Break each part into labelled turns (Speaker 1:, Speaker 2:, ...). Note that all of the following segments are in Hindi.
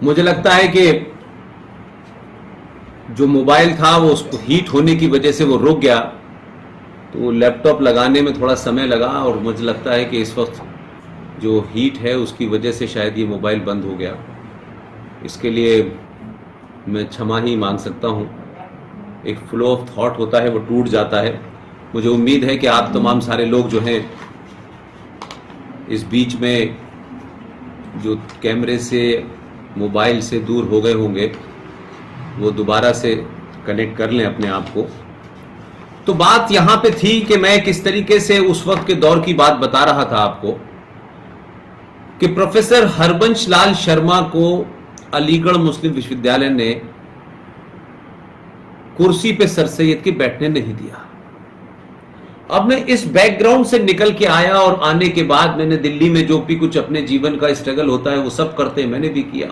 Speaker 1: मुझे लगता है कि जो मोबाइल था वो उसको हीट होने की वजह से वो रुक गया, तो लैपटॉप लगाने में थोड़ा समय लगा और मुझे लगता है कि इस वक्त जो हीट है उसकी वजह से शायद ये मोबाइल बंद हो गया। इसके लिए मैं क्षमा ही मांग सकता हूँ। एक फ्लो ऑफ थॉट होता है वो टूट जाता है। मुझे उम्मीद है कि आप तमाम सारे लोग जो हैं इस बीच में जो कैमरे से मोबाइल से दूर हो गए होंगे वो दोबारा से कनेक्ट कर लें अपने आप को। तो बात यहां पे थी कि मैं किस तरीके से उस वक्त के दौर की बात बता रहा था आपको कि प्रोफेसर हरबंश लाल शर्मा को अलीगढ़ मुस्लिम विश्वविद्यालय ने कुर्सी पे सर सैयद के बैठने नहीं दिया। अब मैं इस बैकग्राउंड से निकल के आया और आने के बाद मैंने दिल्ली में जो भी कुछ अपने जीवन का स्ट्रगल होता है वो सब करते मैंने भी किया।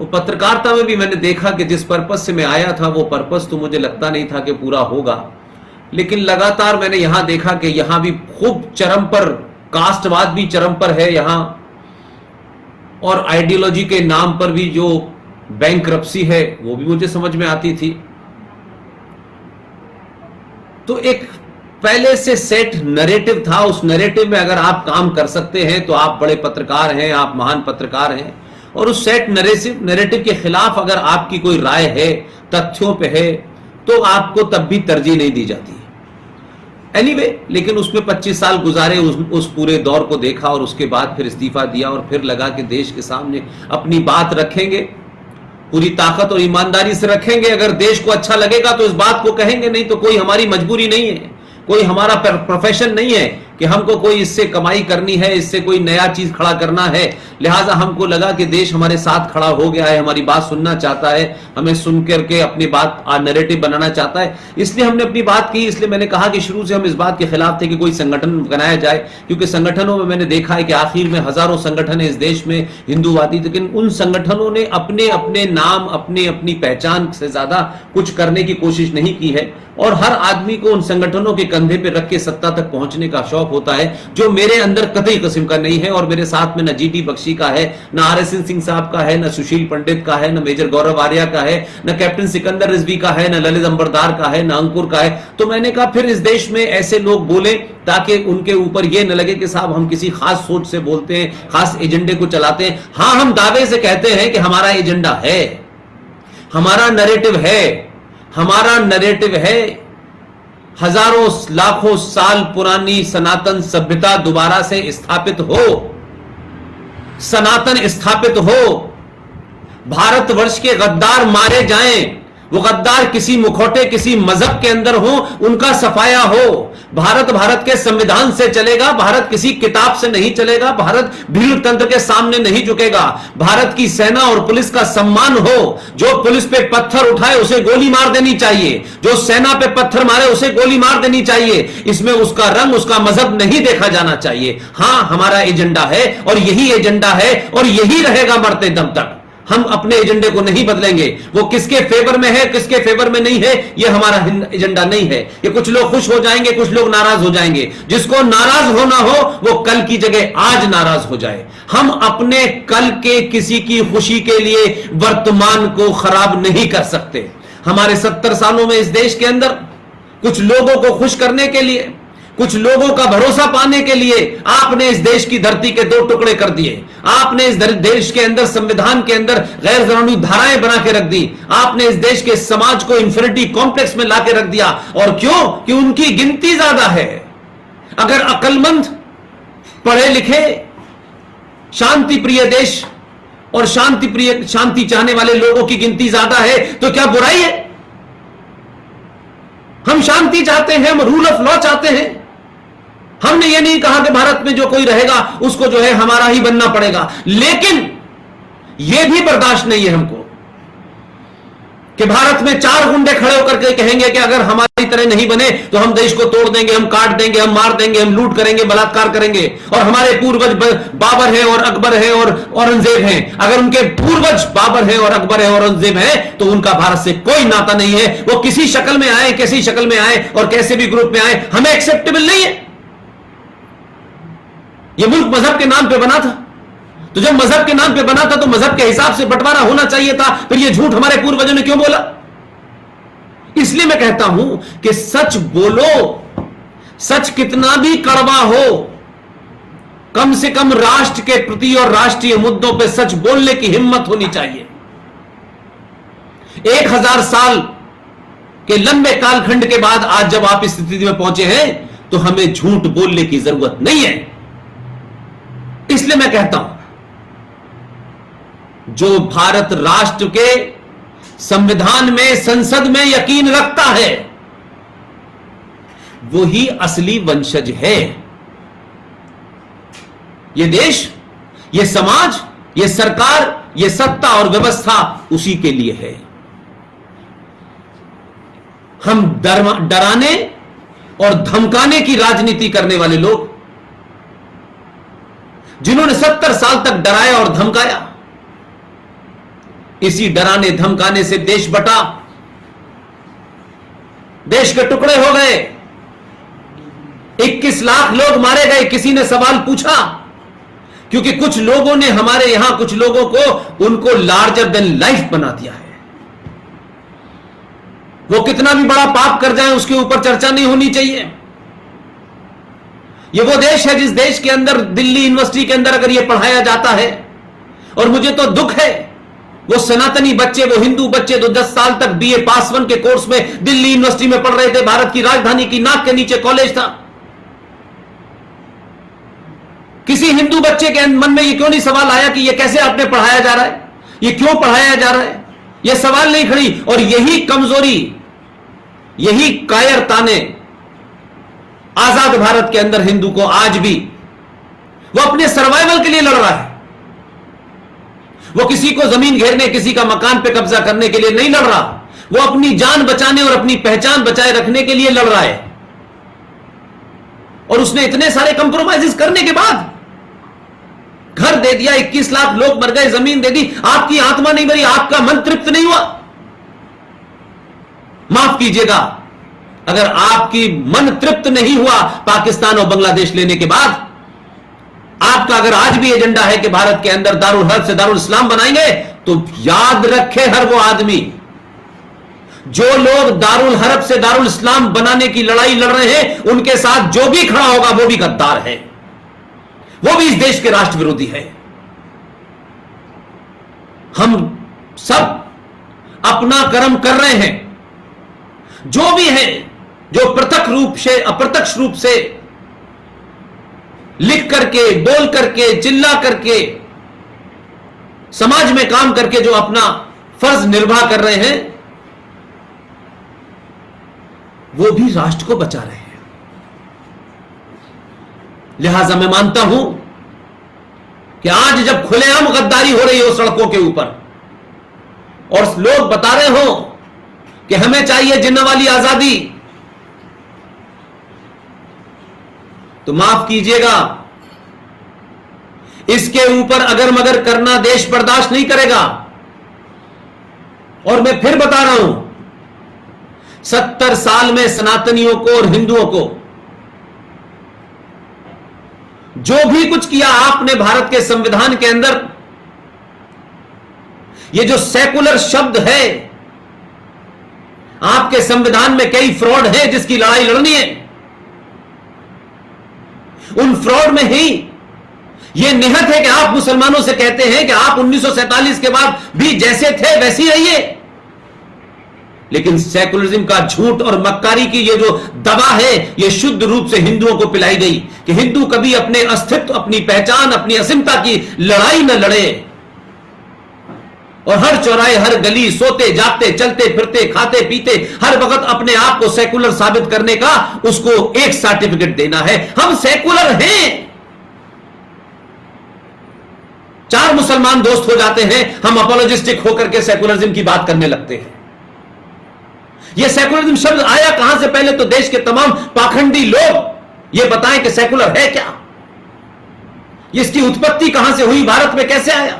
Speaker 1: वो पत्रकारिता में भी मैंने देखा कि जिस पर्पस से मैं आया था वो पर्पस तो मुझे लगता नहीं था कि पूरा होगा, लेकिन लगातार मैंने यहां देखा कि यहां भी खूब चरम पर कास्टवाद भी चरम पर है यहां, और आइडियोलॉजी के नाम पर भी जो बैंकरप्सी है वो भी मुझे समझ में आती थी। तो एक पहले से सेट नैरेटिव था, उस नैरेटिव में अगर आप काम कर सकते हैं तो आप बड़े पत्रकार हैं, आप महान पत्रकार हैं। और उस सेट नैरेटिव के खिलाफ अगर आपकी कोई राय है, तथ्यों पे है, तो आपको तब भी तरजीह नहीं दी जाती। एनीवे, लेकिन उसमें 25 साल गुजारे, उस पूरे दौर को देखा और उसके बाद फिर इस्तीफा दिया और फिर लगा कि देश के सामने अपनी बात रखेंगे, पूरी ताकत और ईमानदारी से रखेंगे। अगर देश को अच्छा लगेगा तो इस बात को कहेंगे, नहीं तो कोई हमारी मजबूरी नहीं है, कोई हमारा प्रोफेशन नहीं है कि हमको कोई इससे कमाई करनी है, इससे कोई नया चीज खड़ा करना है। लिहाजा हमको लगा कि देश हमारे साथ खड़ा हो गया है, हमारी बात सुनना चाहता है, हमें सुन करके अपनी बात नैरेटिव बनाना चाहता है, इसलिए हमने अपनी बात की। इसलिए मैंने कहा कि शुरू से हम इस बात के खिलाफ थे कि कोई संगठन बनाया जाए, क्योंकि संगठनों में मैंने देखा है कि आखिर में हजारों संगठन है इस देश में हिंदूवादी, लेकिन उन संगठनों ने अपने अपने नाम, अपने अपनी पहचान से ज्यादा कुछ करने की कोशिश नहीं की है। और हर आदमी को उन संगठनों के कंधे पे रख के सत्ता तक पहुंचने का शौक होता है, जो मेरे अंदर कतई किस्म का नहीं है। और मेरे साथ में न जीटी बख्शी का है, न आरएसएन सिंह साहब का है, न सुशील पंडित का है, न मेजर गौरव आर्या का है, न कैप्टन सिकंदर रिजवी का है, न ललित अंबरदार का है, न अंकुर का है। तो मैंने कहा फिर इस देश में ऐसे लोग बोले ताकि उनके ऊपर यह न लगे कि साहब हम किसी खास सोच से बोलते हैं, खास एजेंडे को चलाते हैं। हां, हम दावे से कहते हैं कि हमारा एजेंडा है, हमारा नैरेटिव है, हमारा नैरेटिव है हजारों लाखों साल पुरानी सनातन सभ्यता दोबारा से स्थापित हो, सनातन स्थापित हो, भारतवर्ष के गद्दार मारे जाएं, वो गद्दार किसी मुखौटे, किसी मजहब के अंदर हो, उनका सफाया हो। भारत के संविधान से चलेगा, भारत किसी किताब से नहीं चलेगा, भारत भीड़ तंत्र के सामने नहीं झुकेगा। भारत की सेना और पुलिस का सम्मान हो, जो पुलिस पे पत्थर उठाए उसे गोली मार देनी चाहिए, जो सेना पे पत्थर मारे उसे गोली मार देनी चाहिए। इसमें उसका रंग, उसका मजहब नहीं देखा जाना चाहिए। हां, हमारा एजेंडा है और यही एजेंडा है और यही रहेगा मरते दम तक। हम अपने एजेंडे को नहीं बदलेंगे। वो किसके फेवर में है, किसके फेवर में नहीं है, ये हमारा एजेंडा नहीं है। ये कुछ लोग खुश हो जाएंगे, कुछ लोग नाराज हो जाएंगे। जिसको नाराज होना हो वो कल की जगह आज नाराज हो जाए। हम अपने कल के किसी की खुशी के लिए वर्तमान को खराब नहीं कर सकते। हमारे 70 सालों में इस देश के अंदर कुछ लोगों को खुश करने के लिए, कुछ लोगों का भरोसा पाने के लिए आपने इस देश की धरती के 2 टुकड़े कर दिए। आपने इस देश के अंदर, संविधान के अंदर गैर कानूनी धाराएं बना के रख दी। आपने इस देश के समाज को इंफिनिटी कॉम्प्लेक्स में लाके रख दिया। और क्यों? कि उनकी गिनती ज्यादा है। अगर अक्लमंद, पढ़े लिखे, शांति प्रिय देश और शांति चाहने वाले लोगों की गिनती ज्यादा है तो क्या बुराई है? हम शांति चाहते हैं, हम रूल ऑफ लॉ चाहते हैं। हमने ये नहीं कहा कि भारत में जो कोई रहेगा उसको जो है हमारा ही बनना पड़ेगा, लेकिन यह भी बर्दाश्त नहीं है हमको कि भारत में 4 गुंडे खड़े होकर के कहेंगे कि अगर हमारी तरह नहीं बने तो हम देश को तोड़ देंगे, हम काट देंगे, हम मार देंगे, हम लूट करेंगे, बलात्कार करेंगे। और हमारे पूर्वज बाबर है और अकबर है और औरंगजेब हैं। अगर उनके पूर्वज बाबर है और अकबर है और औरंगजेब है तो उनका भारत से कोई नाता नहीं है। वो किसी शक्ल में आए, कैसी शक्ल में आए और कैसे भी ग्रुप में आए, हमें एक्सेप्टेबल नहीं है। यह मुल्क मजहब के नाम पे बना था। तो जब मजहब के नाम पे बना था तो मजहब के हिसाब से बंटवारा होना चाहिए था, फिर ये झूठ हमारे पूर्वजों ने क्यों बोला? इसलिए मैं कहता हूं कि सच बोलो, सच कितना भी कड़वा हो, कम से कम राष्ट्र के प्रति और राष्ट्रीय मुद्दों पर सच बोलने की हिम्मत होनी चाहिए। 1000 साल के लंबे कालखंड के बाद आज जब आप इस स्थिति में पहुंचे हैं तो हमें झूठ बोलने की जरूरत नहीं है। इसलिए मैं कहता हूं, जो भारत राष्ट्र के संविधान में, संसद में यकीन रखता है, वो ही असली वंशज है। ये देश, ये समाज, ये सरकार, ये सत्ता और व्यवस्था उसी के लिए है। हम डराने और धमकाने की राजनीति करने वाले लोग, जिन्होंने 70 साल तक डराया और धमकाया, इसी डराने धमकाने से देश बटा, देश के टुकड़े हो गए, 21 लाख लोग मारे गए। किसी ने सवाल पूछा, क्योंकि कुछ लोगों ने हमारे यहां, कुछ लोगों को, उनको लार्जर देन लाइफ बना दिया है। वो कितना भी बड़ा पाप कर जाए उसके ऊपर चर्चा नहीं होनी चाहिए। ये वो देश है जिस देश के अंदर, दिल्ली यूनिवर्सिटी के अंदर अगर ये पढ़ाया जाता है, और मुझे तो दुख है, वो सनातनी बच्चे, वो हिंदू बच्चे जो 10 साल तक बीए पास 1 के कोर्स में दिल्ली यूनिवर्सिटी में पढ़ रहे थे, भारत की राजधानी की नाक के नीचे कॉलेज था, किसी हिंदू बच्चे के मन में ये क्यों नहीं सवाल आया कि ये कैसे आपने पढ़ाया जा रहा है, ये क्यों पढ़ाया जा रहा है? ये सवाल नहीं खड़ी। और यही कमजोरी, यही कायरता ने आजाद भारत के अंदर हिंदू को आज भी, वो अपने सर्वाइवल के लिए लड़ रहा है। वो किसी को जमीन घेरने, किसी का मकान पे कब्जा करने के लिए नहीं लड़ रहा, वो अपनी जान बचाने और अपनी पहचान बचाए रखने के लिए लड़ रहा है। और उसने इतने सारे कंप्रोमाइजेस करने के बाद घर दे दिया, 21 लाख लोग मर गए, जमीन दे दी, आपकी आत्मा नहीं मरी, आपका मन तृप्त नहीं हुआ? माफ कीजिएगा, अगर आपकी मन तृप्त नहीं हुआ पाकिस्तान और बांग्लादेश लेने के बाद, आपका अगर आज भी एजेंडा है कि भारत के अंदर दारुल हर्ब से दारुल इस्लाम बनाएंगे, तो याद रखे हर वो आदमी, जो लोग दारुल हर्ब से दारुल इस्लाम बनाने की लड़ाई लड़ रहे हैं, उनके साथ जो भी खड़ा होगा वो भी गद्दार है, वो भी इस देश के राष्ट्र विरोधी है। हम सब अपना कर्म कर रहे हैं। जो भी है, जो प्रत्यक्ष रूप से, अप्रत्यक्ष रूप से लिख करके, बोल करके, चिल्ला करके, समाज में काम करके जो अपना फर्ज निर्वाह कर रहे हैं, वो भी राष्ट्र को बचा रहे हैं। लिहाजा मैं मानता हूं कि आज जब खुलेआम गद्दारी हो रही हो सड़कों के ऊपर, और लोग बता रहे हो कि हमें चाहिए जिन्ना वाली आजादी, तो माफ कीजिएगा, इसके ऊपर अगर मगर करना देश बर्दाश्त नहीं करेगा। और मैं फिर बता रहा हूं, 70 साल में सनातनियों को और हिंदुओं को जो भी कुछ किया आपने भारत के संविधान के अंदर, ये जो सेकुलर शब्द है, आपके संविधान में कई फ्रॉड है जिसकी लड़ाई लड़नी है। उन फ्रॉड में ही यह निहत है कि आप मुसलमानों से कहते हैं कि आप 1947 के बाद भी जैसे थे वैसे ही रहिए, लेकिन सेकुलरिज्म का झूठ और मक्कारी की ये जो दवा है, ये शुद्ध रूप से हिंदुओं को पिलाई गई कि हिंदू कभी अपने अस्तित्व, अपनी पहचान, अपनी अस्मिता की लड़ाई न लड़े, और हर चौराहे, हर गली, सोते जागते, चलते फिरते, खाते पीते, हर वक्त अपने आप को सेकुलर साबित करने का उसको एक सर्टिफिकेट देना है। हम सेकुलर हैं। 4 मुसलमान दोस्त हो जाते हैं, हम अपोलोजिस्टिक होकर के सेकुलरिज्म की बात करने लगते हैं। यह सेकुलरिज्म शब्द आया कहां से? पहले तो देश के तमाम पाखंडी लोग यह बताएं कि सेकुलर है क्या, इसकी उत्पत्ति कहां से हुई, भारत में कैसे आया।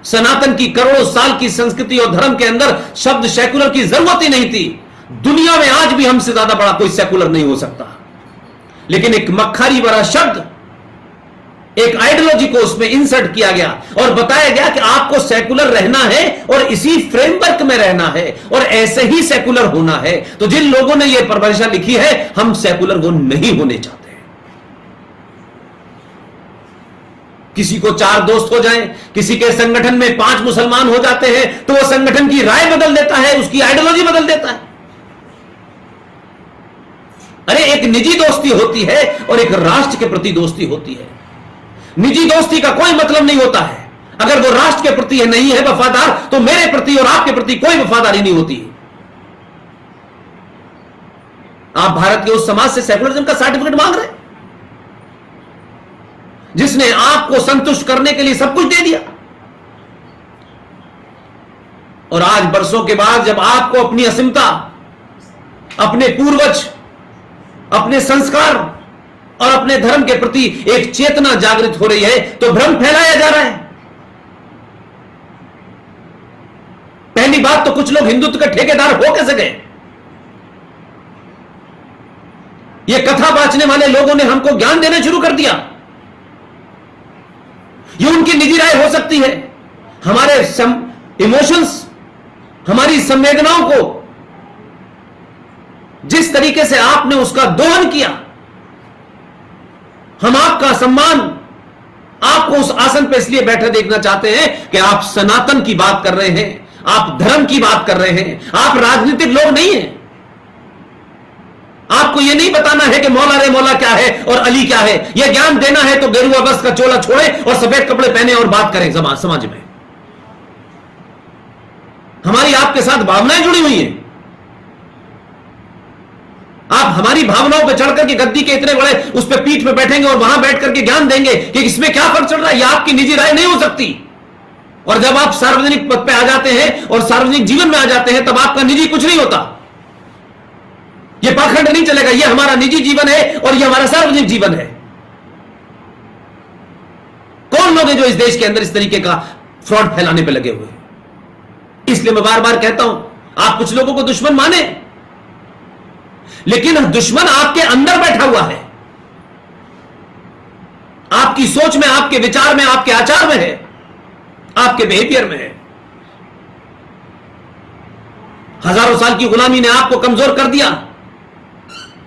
Speaker 1: सनातन की करोड़ों साल की संस्कृति और धर्म के अंदर शब्द सेकुलर की जरूरत ही नहीं थी। दुनिया में आज भी हमसे ज्यादा बड़ा कोई सेकुलर नहीं हो सकता, लेकिन एक मक्खारी भरा शब्द एक आइडियोलॉजी को उसमें इंसर्ट किया गया और बताया गया कि आपको सेकुलर रहना है और इसी फ्रेमवर्क में रहना है और ऐसे ही सेकुलर होना है। तो जिन लोगों ने यह परिभाषा लिखी है, हम सेकुलर वो नहीं होने चाहते। किसी को 4 दोस्त हो जाएं, किसी के संगठन में 5 मुसलमान हो जाते हैं तो वो संगठन की राय बदल देता है, उसकी आइडियोलॉजी बदल देता है। अरे एक निजी दोस्ती होती है और एक राष्ट्र के प्रति दोस्ती होती है। निजी दोस्ती का कोई मतलब नहीं होता है। अगर वो राष्ट्र के प्रति है नहीं है वफादार, तो मेरे प्रति और आपके प्रति कोई वफादारी नहीं होती। आप भारत के उस समाज से सेकुलरिज्म का सर्टिफिकेट मांग रहे हैं जिसने आपको संतुष्ट करने के लिए सब कुछ दे दिया, और आज बरसों के बाद जब आपको अपनी अस्मिता, अपने पूर्वज, अपने संस्कार और अपने धर्म के प्रति एक चेतना जागृत हो रही है, तो भ्रम फैलाया जा रहा है। पहली बात तो कुछ लोग हिंदुत्व के ठेकेदार हो कैसे गए? ये कथा बांचने वाले लोगों ने हमको ज्ञान देना शुरू कर दिया। ये उनकी निजी राय हो सकती है। हमारे इमोशंस, हमारी संवेदनाओं को जिस तरीके से आपने उसका दोहन किया, हम आपका सम्मान, आपको उस आसन पर इसलिए बैठे देखना चाहते हैं कि आप सनातन की बात कर रहे हैं, आप धर्म की बात कर रहे हैं, आप राजनीतिक लोग नहीं हैं। आपको यह नहीं बताना है कि मौला रे मौला क्या है और अली क्या है। यह ज्ञान देना है तो गेरुआ बस का चोला छोड़े और सफेद कपड़े पहने और बात करें समाज में। हमारी आपके साथ भावनाएं जुड़ी हुई हैं। आप हमारी भावनाओं पर चढ़कर के गद्दी के इतने बड़े उस पर पीठ पे बैठेंगे और वहां बैठ करके ज्ञान देंगे कि इसमें क्या फर्क चल रहा है। यह आपकी निजी राय नहीं हो सकती। और जब आप सार्वजनिक पद पे आ जाते हैं और सार्वजनिक जीवन में आ जाते हैं, तब आपका निजी कुछ नहीं होता। यह पाखंड नहीं चलेगा। यह हमारा निजी जीवन है और यह हमारा सार्वजनिक जीवन है। कौन लोग हैं जो इस देश के अंदर इस तरीके का फ्रॉड फैलाने पे लगे हुए हैं? इसलिए मैं बार बार कहता हूं, आप कुछ लोगों को दुश्मन माने, लेकिन दुश्मन आपके अंदर बैठा हुआ है, आपकी सोच में, आपके विचार में, आपके आचार में है, आपके बिहेवियर में है। हजारों साल की गुलामी ने आपको कमजोर कर दिया,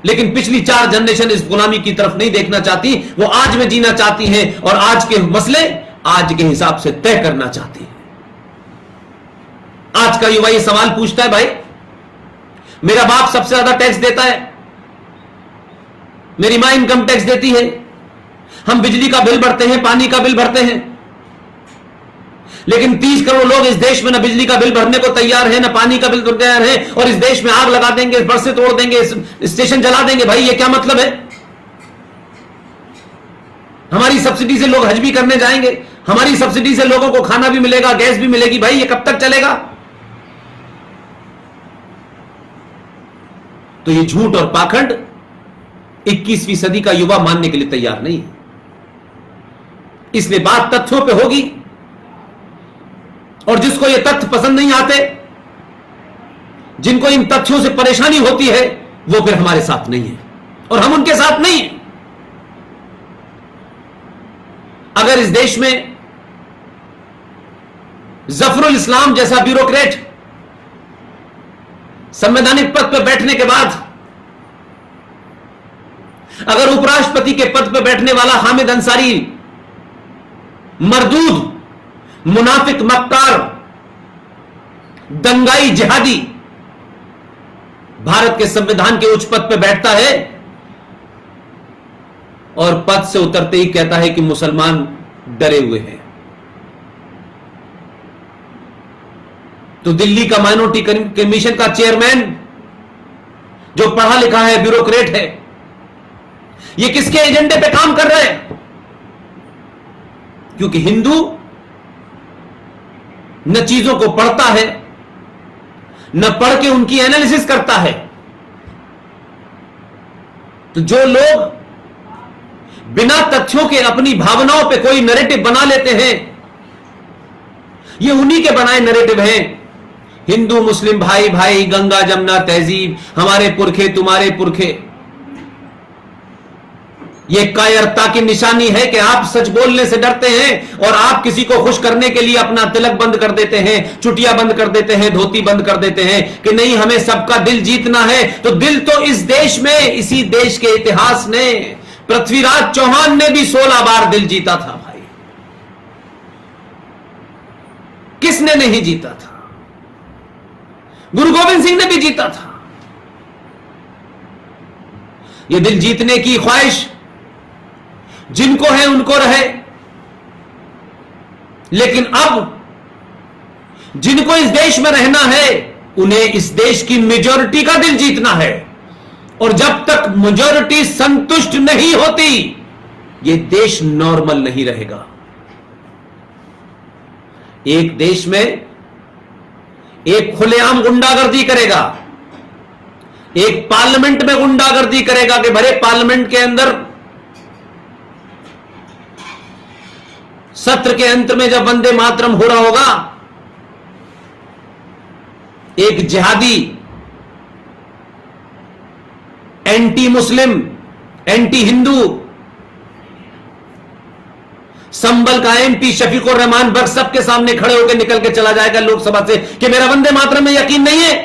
Speaker 1: लेकिन पिछली 4 जनरेशन इस गुलामी की तरफ नहीं देखना चाहती। वो आज में जीना चाहती हैं और आज के मसले आज के हिसाब से तय करना चाहती है। आज का युवा ये सवाल पूछता है, भाई मेरा बाप सबसे ज्यादा टैक्स देता है, मेरी मां इनकम टैक्स देती है, हम बिजली का बिल भरते हैं, पानी का बिल भरते हैं, लेकिन 30 करोड़ लोग इस देश में ना बिजली का बिल भरने को तैयार है, ना पानी का बिल तैयार है, और इस देश में आग लगा देंगे, बरसे तोड़ देंगे, स्टेशन जला देंगे। भाई ये क्या मतलब है? हमारी सब्सिडी से लोग हज भी करने जाएंगे, हमारी सब्सिडी से लोगों को खाना भी मिलेगा, गैस भी मिलेगी। भाई ये कब तक चलेगा? तो ये झूठ और पाखंड 21वीं सदी का युवा मानने के लिए तैयार नहीं है। इसलिए बात तथ्यों पे होगी, और जिसको ये तथ्य पसंद नहीं आते, जिनको इन तथ्यों से परेशानी होती है, वो फिर हमारे साथ नहीं है और हम उनके साथ नहीं है। अगर इस देश में जफरुल इस्लाम जैसा ब्यूरोक्रेट संवैधानिक पद पर बैठने के बाद, अगर उपराष्ट्रपति के पद पर बैठने वाला हामिद अंसारी मरदूद, मुनाफिक, मक्कार, दंगाई, जिहादी भारत के संविधान के उच्च पद पर बैठता है और पद से उतरते ही कहता है कि मुसलमान डरे हुए हैं, तो दिल्ली का माइनॉरिटी कमीशन का चेयरमैन जो पढ़ा लिखा है, ब्यूरोक्रेट है, ये किसके एजेंडे पे काम कर रहे हैं? क्योंकि हिंदू न चीजों को पढ़ता है, न पढ़ के उनकी एनालिसिस करता है। तो जो लोग बिना तथ्यों के अपनी भावनाओं पे कोई नैरेटिव बना लेते हैं, ये उन्हीं के बनाए नैरेटिव हैं। हिंदू मुस्लिम भाई भाई, गंगा जमुना तहजीब, हमारे पुरखे तुम्हारे पुरखे। यह कायरता की निशानी है कि आप सच बोलने से डरते हैं और आप किसी को खुश करने के लिए अपना तिलक बंद कर देते हैं, चुटिया बंद कर देते हैं, धोती बंद कर देते हैं कि नहीं हमें सबका दिल जीतना है। तो दिल तो इस देश में, इसी देश के इतिहास ने, पृथ्वीराज चौहान ने भी 16 बार दिल जीता था भाई। किसने नहीं जीता था? गुरु गोविंद सिंह ने भी जीता था। यह दिल जीतने की ख्वाहिश जिनको है उनको रहे, लेकिन अब जिनको इस देश में रहना है उन्हें इस देश की मेजॉरिटी का दिल जीतना है। और जब तक मेजॉरिटी संतुष्ट नहीं होती यह देश नॉर्मल नहीं रहेगा। एक देश में एक खुलेआम गुंडागर्दी करेगा, एक पार्लियामेंट में गुंडागर्दी करेगा कि भरे पार्लियामेंट के अंदर सत्र के अंत में जब वंदे मातरम हो रहा होगा, एक जिहादी, एंटी मुस्लिम, एंटी हिंदू, संबल का एमपी शफीकुर रहमान बख्श सबके सामने खड़े होकर निकल के चला जाएगा लोकसभा से कि मेरा वंदे मातरम में यकीन नहीं है।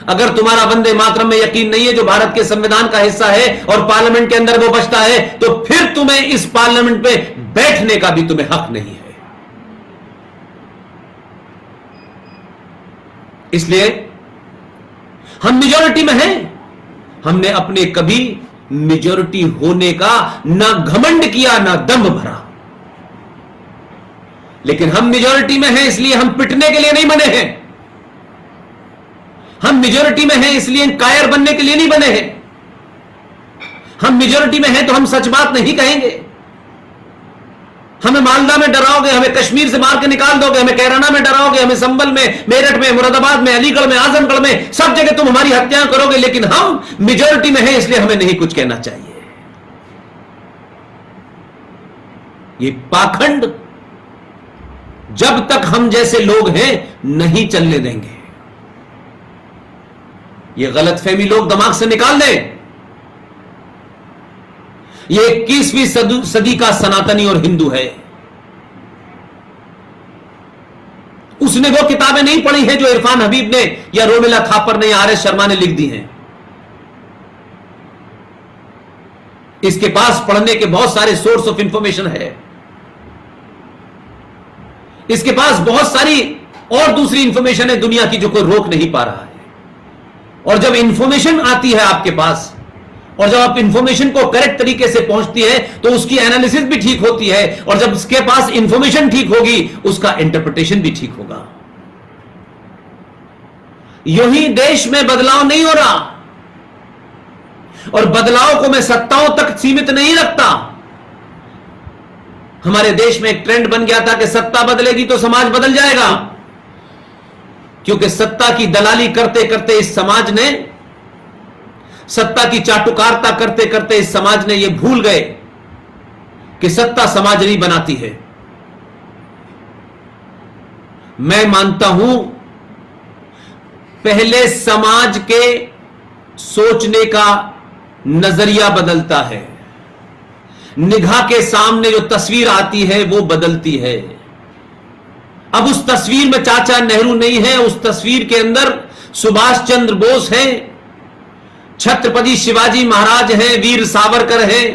Speaker 1: अगर तुम्हारा वंदे मातरम में यकीन नहीं है, जो भारत के संविधान का हिस्सा है और पार्लियामेंट के अंदर वो बचता है, तो फिर तुम्हें इस पार्लियामेंट पे बैठने का भी तुम्हें हक नहीं है। इसलिए हम मेजॉरिटी में हैं। हमने अपने कभी मेजॉरिटी होने का ना घमंड किया ना दम्भ भरा, लेकिन हम मेजॉरिटी में हैं इसलिए हम पिटने के लिए नहीं बने हैं। हम मेजॉरिटी में हैं इसलिए कायर बनने के लिए नहीं बने हैं। हम मेजॉरिटी में हैं तो हम सच बात नहीं कहेंगे। हमें मालदा में डराओगे, हमें कश्मीर से मार के निकाल दोगे, हमें कैराना में डराओगे, हमें संबल में, मेरठ में, मुरादाबाद में, अलीगढ़ में, आजमगढ़ में, सब जगह तुम हमारी हत्याएं करोगे, लेकिन हम मेजॉरिटी में हैं इसलिए हमें नहीं कुछ कहना चाहिए। ये पाखंड जब तक हम जैसे लोग हैं नहीं चलने देंगे। ये गलतफहमी लोग दिमाग से निकाल दें। ये 21वीं सदी का सनातनी और हिंदू है। उसने वो किताबें नहीं पढ़ी हैं जो इरफान हबीब ने या रोमिला थापर ने या आर एस शर्मा ने लिख दी हैं। इसके पास पढ़ने के बहुत सारे सोर्स ऑफ इंफॉर्मेशन है। इसके पास बहुत सारी और दूसरी इंफॉर्मेशन है दुनिया की जो कोई रोक नहीं पा रहा है। और जब इंफॉर्मेशन आती है आपके पास और जब आप इंफॉर्मेशन को करेक्ट तरीके से पहुंचती है तो उसकी एनालिसिस भी ठीक होती है, और जब उसके पास इंफॉर्मेशन ठीक होगी उसका इंटरप्रिटेशन भी ठीक होगा। यूं ही देश में बदलाव नहीं हो रहा, और बदलाव को मैं सत्ताओं तक सीमित नहीं रखता। हमारे देश में एक ट्रेंड बन गया था कि सत्ता बदलेगी तो समाज बदल जाएगा, क्योंकि सत्ता की दलाली करते करते इस समाज ने, सत्ता की चाटुकारिता करते करते इस समाज ने यह भूल गए कि सत्ता समाज नहीं बनाती है। मैं मानता हूं पहले समाज के सोचने का नजरिया बदलता है, निगाह के सामने जो तस्वीर आती है वो बदलती है। अब उस तस्वीर में चाचा नेहरू नहीं है, उस तस्वीर के अंदर सुभाष चंद्र बोस हैं, छत्रपति शिवाजी महाराज हैं, वीर सावरकर हैं।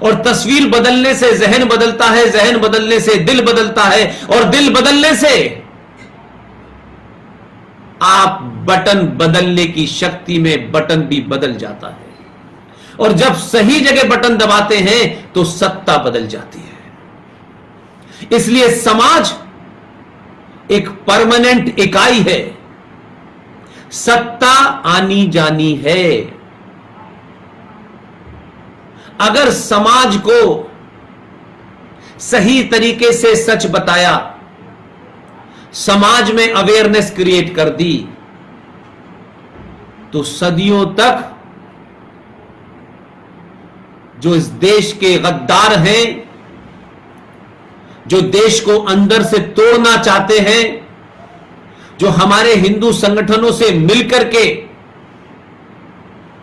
Speaker 1: और तस्वीर बदलने से जहन बदलता है, जहन बदलने से दिल बदलता है, और दिल बदलने से आप बटन बदलने की शक्ति में बटन भी बदल जाता है। और जब सही जगह बटन दबाते हैं तो सत्ता बदल जाती है। इसलिए समाज एक परमानेंट इकाई है, सत्ता आनी जानी है। अगर समाज को सही तरीके से सच बताया, समाज में अवेयरनेस क्रिएट कर दी, तो सदियों तक जो इस देश के गद्दार हैं, जो देश को अंदर से तोड़ना चाहते हैं, जो हमारे हिंदू संगठनों से मिलकर के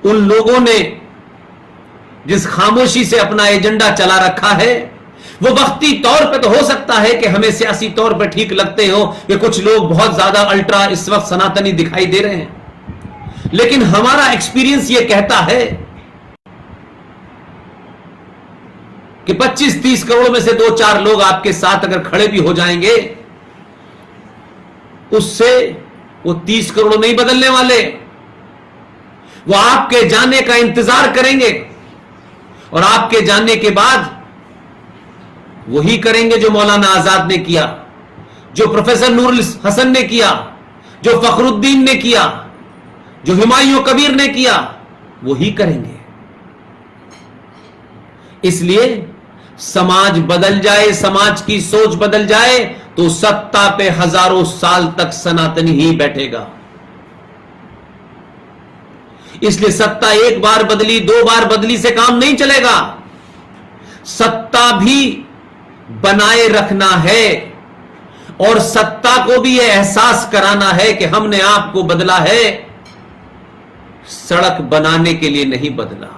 Speaker 1: उन लोगों ने जिस खामोशी से अपना एजेंडा चला रखा है, वो वक्ती तौर पे तो हो सकता है कि हमें सियासी तौर पे ठीक लगते हो कि कुछ लोग बहुत ज्यादा अल्ट्रा इस वक्त सनातनी दिखाई दे रहे हैं, लेकिन हमारा एक्सपीरियंस ये कहता है कि 25-30 करोड़ में से 2-4 लोग आपके साथ अगर खड़े भी हो जाएंगे, उससे वो 30 करोड़ नहीं बदलने वाले। वो आपके जाने का इंतजार करेंगे और आपके जाने के बाद वही करेंगे जो मौलाना आजाद ने किया, जो प्रोफेसर नूरुल हसन ने किया, जो फखरुद्दीन ने किया, जो हुमायूं कबीर ने किया, वही करेंगे। इसलिए समाज बदल जाए, समाज की सोच बदल जाए, तो सत्ता पे हजारों साल तक सनातनी ही बैठेगा। इसलिए सत्ता एक बार बदली, 2 बार बदली से काम नहीं चलेगा। सत्ता भी बनाए रखना है और सत्ता को भी यह एहसास कराना है कि हमने आपको बदला है, सड़क बनाने के लिए नहीं बदला।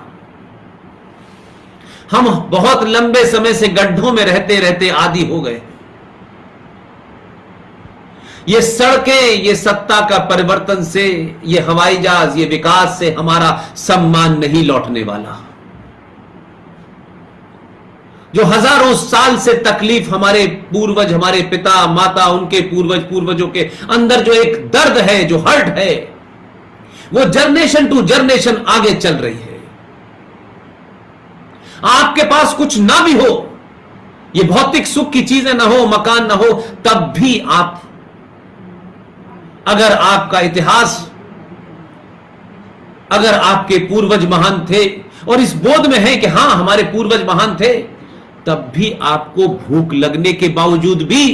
Speaker 1: हम बहुत लंबे समय से गड्ढों में रहते रहते आदी हो गए। ये सड़कें, ये सत्ता का परिवर्तन से, ये हवाई जहाज, ये विकास से हमारा सम्मान नहीं लौटने वाला। जो हजारों साल से तकलीफ हमारे पूर्वज, हमारे पिता माता, उनके पूर्वजों के अंदर जो एक दर्द है, जो हर्ट है, वो जनरेशन टू जनरेशन आगे चल रही है। आपके पास कुछ ना भी हो, ये भौतिक सुख की चीजें ना हो, मकान ना हो, तब भी आप, अगर आपका इतिहास, अगर आपके पूर्वज महान थे और इस बोध में है कि हां हमारे पूर्वज महान थे, तब भी आपको भूख लगने के बावजूद भी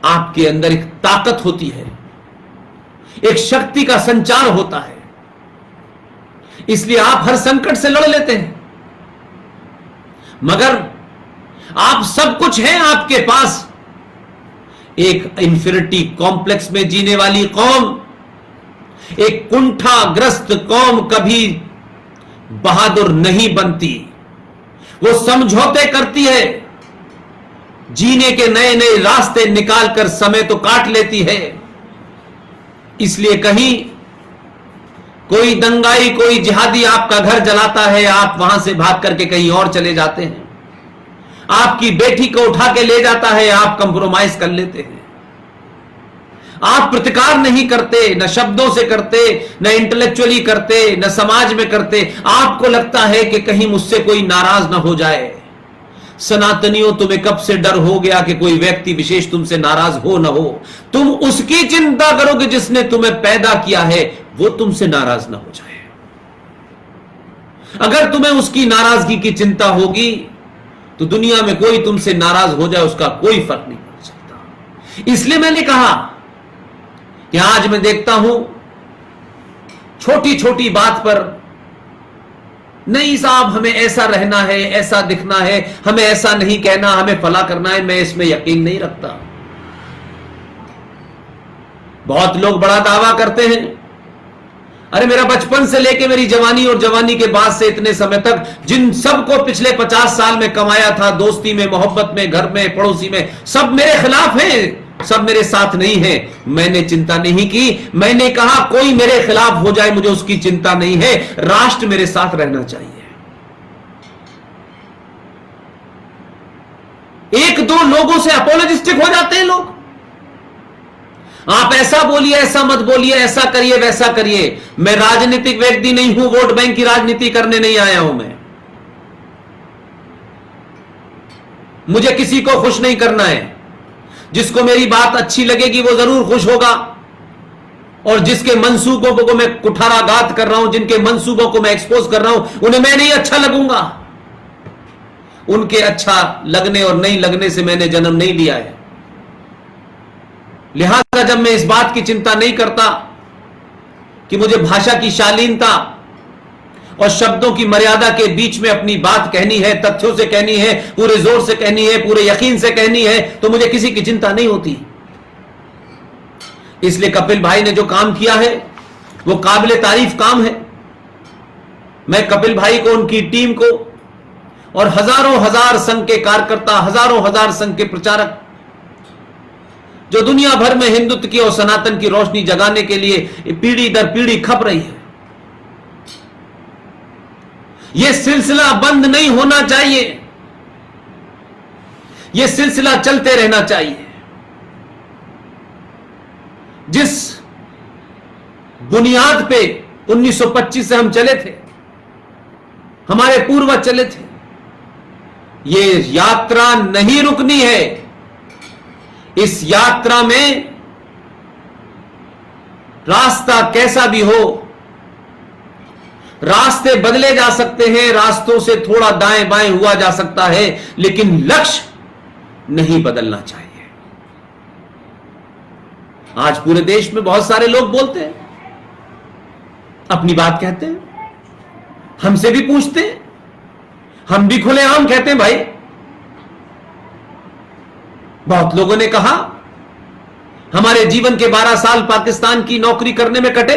Speaker 1: आपके अंदर एक ताकत होती है, एक शक्ति का संचार होता है। इसलिए आप हर संकट से लड़ लेते हैं। मगर आप सब कुछ है आपके पास, एक इंफिनिटी कॉम्प्लेक्स में जीने वाली कौम, एक कुंठाग्रस्त कौम कभी बहादुर नहीं बनती। वो समझौते करती है, जीने के नए नए रास्ते निकालकर समय तो काट लेती है। इसलिए कहीं कोई दंगाई, कोई जिहादी आपका घर जलाता है, आप वहां से भाग करके कहीं और चले जाते हैं। आपकी बेटी को उठा के ले जाता है, आप कंप्रोमाइज कर लेते हैं। आप प्रतिकार नहीं करते, न शब्दों से करते, न इंटेलेक्चुअली करते, न समाज में करते। आपको लगता है कि कहीं मुझसे कोई नाराज ना हो जाए। सनातनियों, तुम्हें कब से डर हो गया कि कोई व्यक्ति विशेष तुमसे नाराज हो ना हो? तुम उसकी चिंता करोगे जिसने तुम्हें पैदा किया है, वो तुमसे नाराज ना हो जाए। अगर तुम्हें उसकी नाराजगी की चिंता होगी तो दुनिया में कोई तुमसे नाराज हो जाए, उसका कोई फर्क नहीं पड़ सकता। इसलिए मैंने कहा कि आज मैं देखता हूं छोटी छोटी बात पर, नहीं साहब हमें ऐसा रहना है, ऐसा दिखना है, हमें ऐसा नहीं कहना, हमें फला करना है, मैं इसमें यकीन नहीं रखता। बहुत लोग बड़ा दावा करते हैं, अरे मेरा बचपन से लेके मेरी जवानी और जवानी के बाद से इतने समय तक जिन सबको पिछले 50 साल में कमाया था, दोस्ती में, मोहब्बत में, घर में, पड़ोसी में, सब मेरे खिलाफ हैं, सब मेरे साथ नहीं है। मैंने चिंता नहीं की। मैंने कहा कोई मेरे खिलाफ हो जाए, मुझे उसकी चिंता नहीं है, राष्ट्र मेरे साथ रहना चाहिए। एक दो लोगों से अपोलोजिस्टिक हो जाते हैं लोग, आप ऐसा बोलिए, ऐसा मत बोलिए, ऐसा करिए, वैसा करिए। मैं राजनीतिक व्यक्ति नहीं हूं, वोट बैंक की राजनीति करने नहीं आया हूं। मैं, मुझे किसी को खुश नहीं करना है। जिसको मेरी बात अच्छी लगेगी वो जरूर खुश होगा, और जिसके मंसूबों को मैं कुठाराघात कर रहा हूं, जिनके मंसूबों को मैं एक्सपोज कर रहा हूं, उन्हें मैं नहीं अच्छा लगूंगा। उनके अच्छा लगने और नहीं लगने से मैंने जन्म नहीं लिया है। लिहाजा जब मैं इस बात की चिंता नहीं करता कि मुझे भाषा की शालीनता और शब्दों की मर्यादा के बीच में अपनी बात कहनी है, तथ्यों से कहनी है, पूरे जोर से कहनी है, पूरे यकीन से कहनी है, तो मुझे किसी की चिंता नहीं होती। इसलिए कपिल भाई ने जो काम किया है वो काबिल तारीफ काम है। मैं कपिल भाई को, उनकी टीम को और हजारों हजार संघ के कार्यकर्ता, हजारों हजार संघ के प्रचारक जो दुनिया भर में हिंदुत्व की और सनातन की रोशनी जगाने के लिए पीढ़ी दर पीढ़ी खप रही है, यह सिलसिला बंद नहीं होना चाहिए, यह सिलसिला चलते रहना चाहिए। जिस बुनियाद पे 1925 से हम चले थे, हमारे पूर्वज चले थे, यह यात्रा नहीं रुकनी है। इस यात्रा में रास्ता कैसा भी हो, रास्ते बदले जा सकते हैं, रास्तों से थोड़ा दाएं बाएं हुआ जा सकता है, लेकिन लक्ष्य नहीं बदलना चाहिए। आज पूरे देश में बहुत सारे लोग बोलते हैं, अपनी बात कहते हैं, हमसे भी पूछते हैं, हम भी खुलेआम कहते हैं भाई। बहुत लोगों ने कहा हमारे जीवन के 12 साल पाकिस्तान की नौकरी करने में कटे,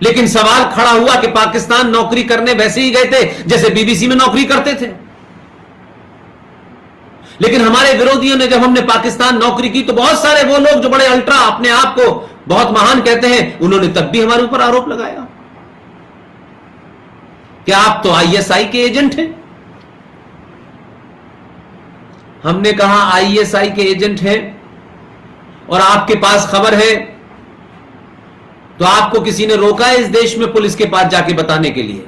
Speaker 1: लेकिन सवाल खड़ा हुआ कि पाकिस्तान नौकरी करने वैसे ही गए थे जैसे बीबीसी में नौकरी करते थे। लेकिन हमारे विरोधियों ने, जब हमने पाकिस्तान नौकरी की, तो बहुत सारे वो लोग जो बड़े अल्ट्रा अपने आप को बहुत महान कहते हैं, उन्होंने तब भी हमारे ऊपर आरोप लगाया कि आप तो आईएसआई के एजेंट हैं। हमने कहा आईएसआई के एजेंट हैं और आपके पास खबर है, तो आपको किसी ने रोका है इस देश में पुलिस के पास जाके बताने के लिए,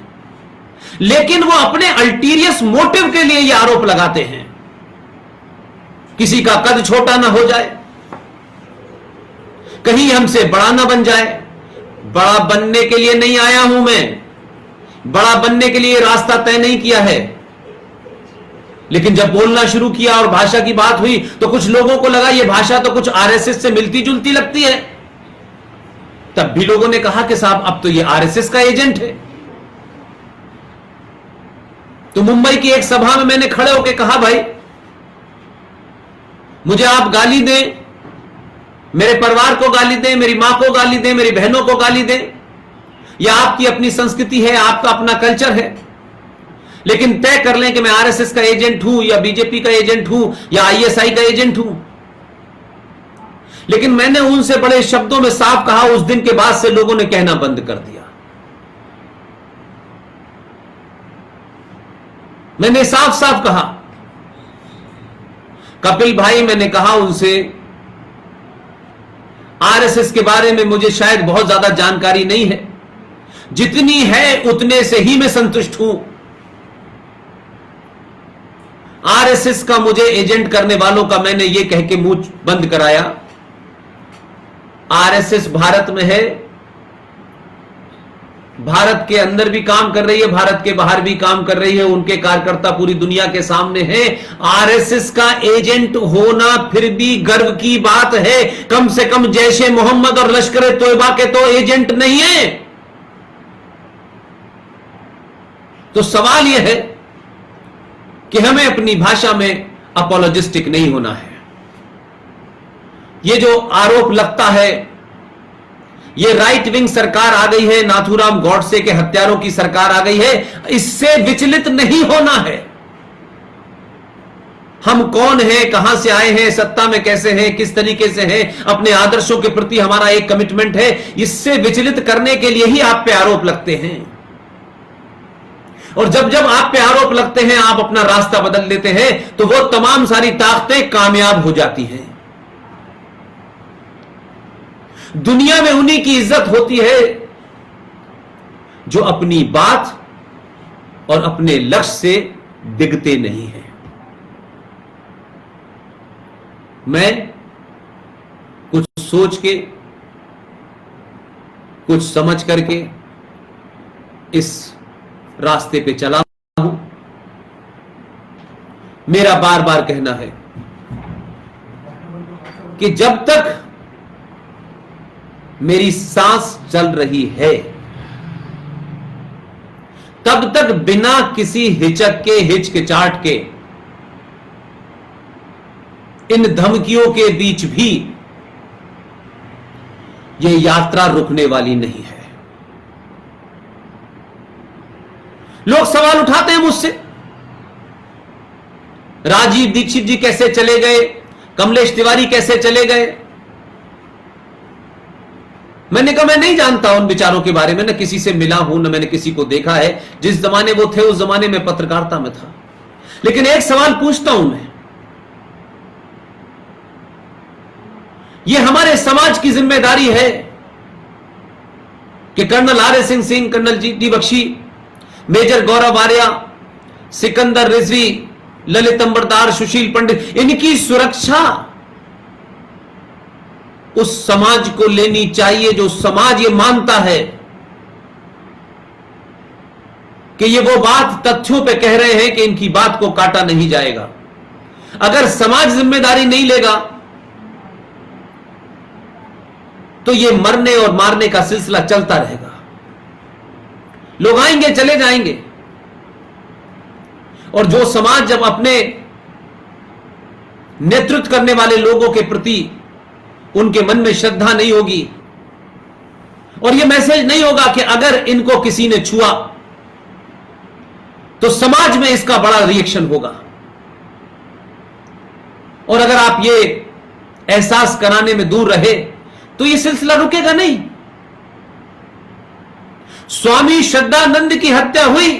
Speaker 1: लेकिन वो अपने अल्टीरियस मोटिव के लिए ये आरोप लगाते हैं। किसी का कद छोटा ना हो जाए, कहीं हमसे बड़ा ना बन जाए। बड़ा बनने के लिए नहीं आया हूं मैं, बड़ा बनने के लिए रास्ता तय नहीं किया है, लेकिन जब बोलना शुरू किया और भाषा की बात हुई तो कुछ लोगों को लगा ये भाषा तो कुछ आरएसएस से मिलती जुलती लगती है। तब भी लोगों ने कहा कि साहब अब तो ये आरएसएस का एजेंट है। तो मुंबई की एक सभा में मैंने खड़े होकर कहा, भाई मुझे आप गाली दें, मेरे परिवार को गाली दें, मेरी मां को गाली दें, मेरी बहनों को गाली दें, यह आपकी अपनी संस्कृति है, आपका अपना कल्चर है, लेकिन तय कर लें कि मैं आरएसएस का एजेंट हूं या बीजेपी का एजेंट हूं या आईएसआई का एजेंट हूं। लेकिन मैंने उनसे बड़े शब्दों में साफ कहा, उस दिन के बाद से लोगों ने कहना बंद कर दिया। मैंने साफ साफ कहा, कपिल भाई, मैंने कहा उनसे, आरएसएस के बारे में मुझे शायद बहुत ज्यादा जानकारी नहीं है, जितनी है उतने से ही मैं संतुष्ट हूं। आरएसएस का मुझे एजेंट करने वालों का मैंने यह कह के मुंह बंद कराया, आरएसएस भारत में है, भारत के अंदर भी काम कर रही है, भारत के बाहर भी काम कर रही है, उनके कार्यकर्ता पूरी दुनिया के सामने हैं। आरएसएस का एजेंट होना फिर भी गर्व की बात है, कम से कम जैशे मोहम्मद और लश्कर तोयबा के तो एजेंट नहीं है। तो सवाल यह है कि हमें अपनी भाषा में अपोलोजिस्टिक नहीं होना है। यह जो आरोप लगता है, यह राइट विंग सरकार आ गई है, नाथूराम गॉडसे के हत्यारों की सरकार आ गई है, इससे विचलित नहीं होना है। हम कौन हैं, कहां से आए हैं, सत्ता में कैसे हैं, किस तरीके से हैं, अपने आदर्शों के प्रति हमारा एक कमिटमेंट है, इससे विचलित करने के लिए ही आप पे आरोप लगते हैं। और जब जब आप पे आरोप लगते हैं, आप अपना रास्ता बदल देते हैं, तो वो तमाम सारी ताकतें कामयाब हो जाती हैं। दुनिया में उन्हीं की इज्जत होती है जो अपनी बात और अपने लक्ष्य से डिगते नहीं हैं। मैं कुछ सोच के, कुछ समझ करके इस रास्ते पे चला हूं। मेरा बार बार कहना है कि जब तक मेरी सांस चल रही है, तब तक बिना किसी हिचक के, हिचकिचाहट के, इन धमकियों के बीच भी यह यात्रा रुकने वाली नहीं है। लोग सवाल उठाते हैं मुझसे, राजीव दीक्षित जी कैसे चले गए, कमलेश तिवारी कैसे चले गए। मैंने कहा मैं नहीं जानता उन विचारों के बारे में, न किसी से मिला हूं, न मैंने किसी को देखा है। जिस जमाने वो थे उस जमाने में पत्रकारिता में था। लेकिन एक सवाल पूछता हूं मैं, यह हमारे समाज की जिम्मेदारी है कि colonel R S. Singh, colonel G T. Bakshi, major Gaurav Arya, Sikandar Rizvi, Lalit Ambardar, Sushil Pandit, इनकी सुरक्षा उस समाज को लेनी चाहिए जो समाज ये मानता है कि ये वो बात तथ्यों पे कह रहे हैं कि इनकी बात को काटा नहीं जाएगा। अगर समाज जिम्मेदारी नहीं लेगा तो ये मरने और मारने का सिलसिला चलता रहेगा। लोग आएंगे चले जाएंगे, और जो समाज जब अपने नेतृत्व करने वाले लोगों के प्रति उनके मन में श्रद्धा नहीं होगी और यह मैसेज नहीं होगा कि अगर इनको किसी ने छुआ तो समाज में इसका बड़ा रिएक्शन होगा, और अगर आप ये एहसास कराने में दूर रहे तो यह सिलसिला रुकेगा नहीं। स्वामी श्रद्धानंद की हत्या हुई,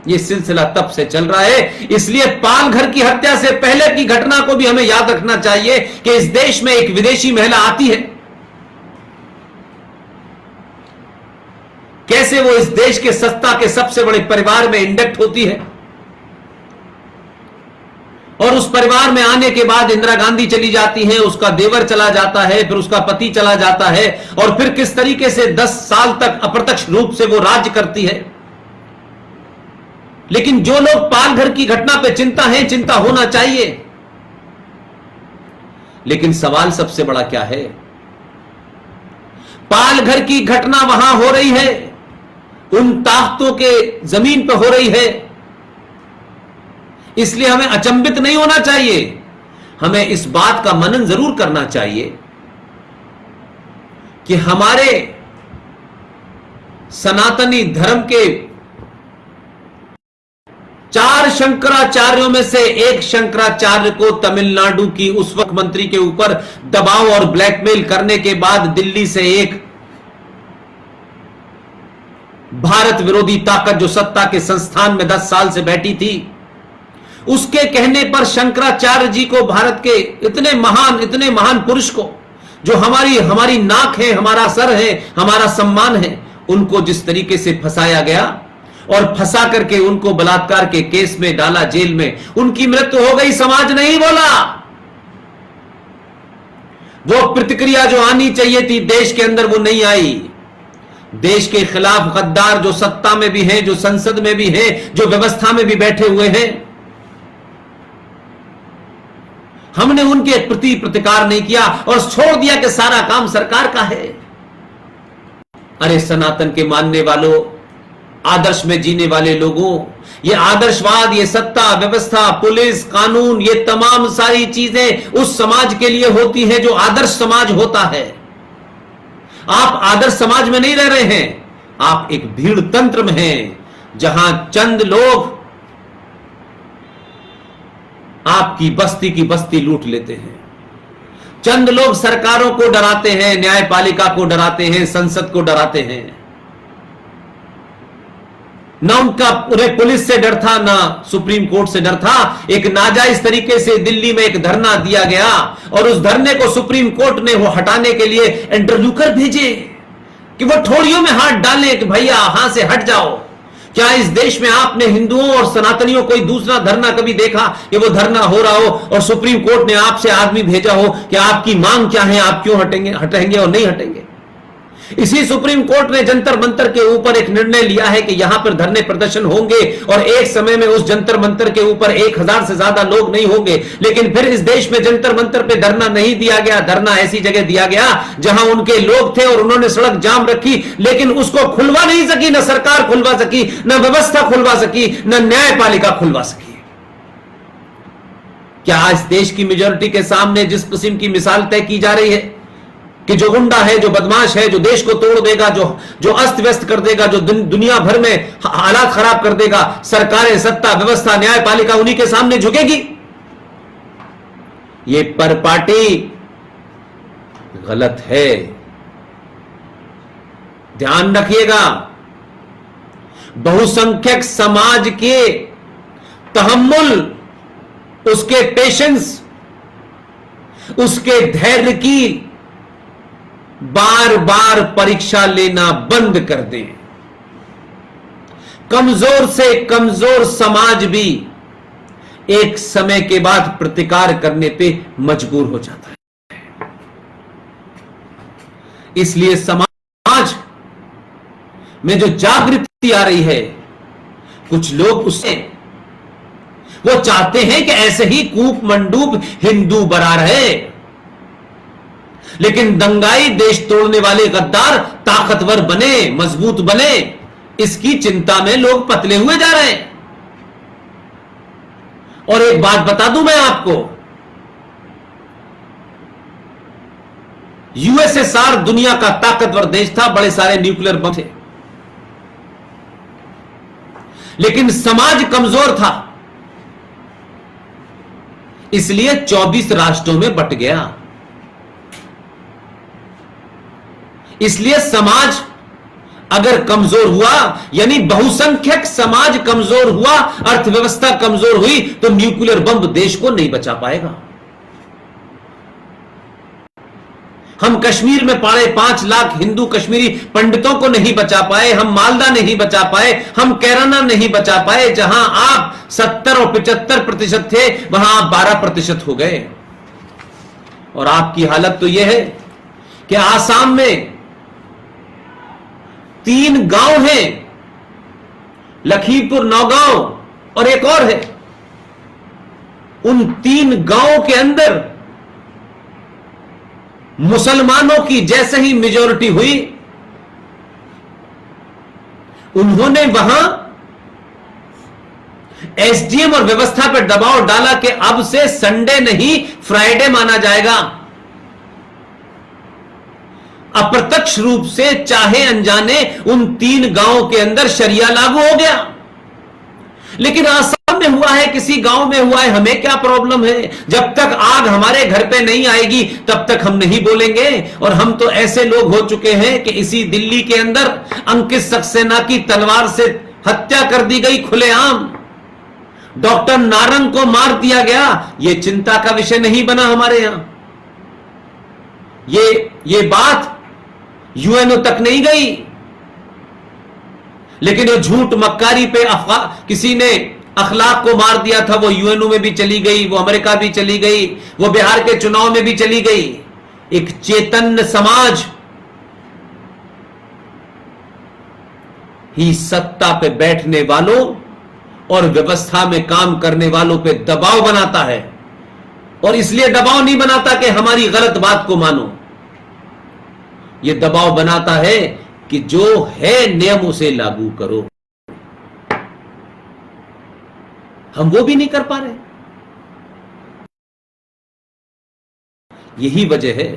Speaker 1: यह सिलसिला तब से चल रहा है। इसलिए पालघर की हत्या से पहले की घटना को भी हमें याद रखना चाहिए कि इस देश में एक विदेशी महिला आती है, कैसे वो इस देश के सत्ता के सबसे बड़े परिवार में इंडक्ट होती है, और उस परिवार में आने के बाद इंदिरा गांधी चली जाती है, उसका देवर चला जाता है, फिर उसका पति चला जाता है, और फिर किस तरीके से 10 साल तक अप्रत्यक्ष रूप से वो राज्य करती है। लेकिन जो लोग पालघर की घटना पे चिंता है, चिंता होना चाहिए, लेकिन सवाल सबसे बड़ा क्या है, पालघर की घटना वहां हो रही है, उन ताकतों के जमीन पर हो रही है, इसलिए हमें अचंभित नहीं होना चाहिए। हमें इस बात का मनन जरूर करना चाहिए कि हमारे सनातनी धर्म के 4 शंकराचार्यों में से एक शंकराचार्य को तमिलनाडु की उस वक्त मंत्री के ऊपर दबाव और ब्लैकमेल करने के बाद दिल्ली से एक भारत विरोधी ताकत जो सत्ता के संस्थान में 10 साल से बैठी थी, उसके कहने पर शंकराचार्य जी को, भारत के इतने महान पुरुष को, जो हमारी नाक है, हमारा सर है, हमारा सम्मान है, उनको जिस तरीके से फंसाया गया और फंसा करके उनको बलात्कार के केस में डाला जेल में, उनकी मृत्यु हो गई, समाज नहीं बोला। वो प्रतिक्रिया जो आनी चाहिए थी देश के अंदर वो नहीं आई। देश के खिलाफ गद्दार जो सत्ता में भी हैं, जो संसद में भी हैं, जो व्यवस्था में भी बैठे हुए हैं, हमने उनके प्रति प्रतिकार नहीं किया और छोड़ दिया कि सारा काम सरकार का है। अरे सनातन के मानने वालों, आदर्श में जीने वाले लोगों, ये आदर्शवाद, ये सत्ता व्यवस्था, पुलिस, कानून, ये तमाम सारी चीजें उस समाज के लिए होती है जो आदर्श समाज होता है। आप आदर्श समाज में नहीं रह रहे हैं, आप एक भीड़ तंत्र में हैं, जहां चंद लोग आपकी बस्ती की बस्ती लूट लेते हैं। चंद लोग सरकारों को डराते हैं, न्यायपालिका को डराते हैं, संसद को डराते हैं। ना उनका पुलिस से डर था, ना सुप्रीम कोर्ट से डर था। एक नाजायज तरीके से दिल्ली में एक धरना दिया गया और उस धरने को सुप्रीम कोर्ट ने वो हटाने के लिए इंटरव्यूकर भेजे कि वो ठोड़ियों में हाथ डालें कि भैया यहां से हट जाओ। क्या इस देश में आपने हिंदुओं और सनातनियों कोई दूसरा धरना कभी देखा कि वो धरना हो रहा हो और सुप्रीम कोर्ट ने आपसे आदमी भेजा हो कि आपकी मांग क्या है, आप क्यों हटेंगे और नहीं हटेंगे? इसी सुप्रीम कोर्ट ने जंतर मंतर के ऊपर एक निर्णय लिया है कि यहां पर धरने प्रदर्शन होंगे और एक समय में उस जंतर मंतर के ऊपर 1000 से ज्यादा लोग नहीं होंगे। लेकिन फिर इस देश में जंतर मंतर पे धरना नहीं दिया गया, धरना ऐसी जगह दिया गया जहां उनके लोग थे और उन्होंने सड़क जाम रखी, लेकिन उसको खुलवा नहीं सकी, न सरकार खुलवा सकी, न व्यवस्था खुलवा सकी, न न्यायपालिका खुलवा सकी। क्या आज देश की मेजोरिटी के सामने जिस किस्म की मिसाल तय की जा रही है, कि जो गुंडा है, जो बदमाश है, जो देश को तोड़ देगा, जो अस्त व्यस्त कर देगा, जो दुनिया भर में हालात खराब कर देगा, सरकारें, सत्ता व्यवस्था, न्यायपालिका उन्हीं के सामने झुकेगी। ये परपाटी गलत है, ध्यान रखिएगा। बहुसंख्यक समाज के तहम्मुल, उसके पेशेंस, उसके धैर्य की बार बार परीक्षा लेना बंद कर दें। कमजोर से कमजोर समाज भी एक समय के बाद प्रतिकार करने पे मजबूर हो जाता है। इसलिए समाज में जो जागृति आ रही है, कुछ लोग उससे वो चाहते हैं कि ऐसे ही कूप मंडूक हिंदू बना रहे, लेकिन दंगाई, देश तोड़ने वाले गद्दार ताकतवर बने, मजबूत बने, इसकी चिंता में लोग पतले हुए जा रहे हैं। और एक बात बता दूं मैं आपको, यूएसएसआर दुनिया का ताकतवर देश था, बड़े सारे न्यूक्लियर बम थे, लेकिन समाज कमजोर था, इसलिए 24 राष्ट्रों में बंट गया। इसलिए समाज अगर कमजोर हुआ, यानी बहुसंख्यक समाज कमजोर हुआ, अर्थव्यवस्था कमजोर हुई, तो न्यूक्लियर बम देश को नहीं बचा पाएगा। हम कश्मीर में पड़े 5 लाख हिंदू कश्मीरी पंडितों को नहीं बचा पाए, हम मालदा नहीं बचा पाए, हम कैराना नहीं बचा पाए। जहां आप 70 और 75% थे, वहां आप 12% हो गए। और आपकी हालत तो यह है कि आसाम में 3 गांव हैं, लखीमपुर, नौगांव और एक और है। उन 3 गांवों के अंदर मुसलमानों की जैसे ही मेजॉरिटी हुई, उन्होंने वहां एसडीएम और व्यवस्था पर दबाव डाला कि अब से संडे नहीं फ्राइडे माना जाएगा। अप्रत्यक्ष रूप से, चाहे अनजाने, उन 3 गांवों के अंदर शरिया लागू हो गया। लेकिन आसाम में हुआ है, किसी गांव में हुआ है, हमें क्या प्रॉब्लम है? जब तक आग हमारे घर पे नहीं आएगी तब तक हम नहीं बोलेंगे। और हम तो ऐसे लोग हो चुके हैं कि इसी दिल्ली के अंदर अंकित सक्सेना की तलवार से हत्या कर दी गई खुलेआम, डॉक्टर नारंग को मार दिया गया। यह चिंता का विषय नहीं बना हमारे यहां। ये बात यूएनओ तक नहीं गई, लेकिन वो झूठ मक्कारी पे किसी ने अखलाक को मार दिया था, वो यूएनओ में भी चली गई, वो अमेरिका भी चली गई, वो बिहार के चुनाव में भी चली गई। एक चेतन समाज ही सत्ता पे बैठने वालों और व्यवस्था में काम करने वालों पे दबाव बनाता है। और इसलिए दबाव नहीं बनाता कि हमारी गलत बात को मानो, यह दबाव बनाता है कि जो है नियम उसे लागू करो। हम वो भी नहीं कर पा रहे। यही वजह है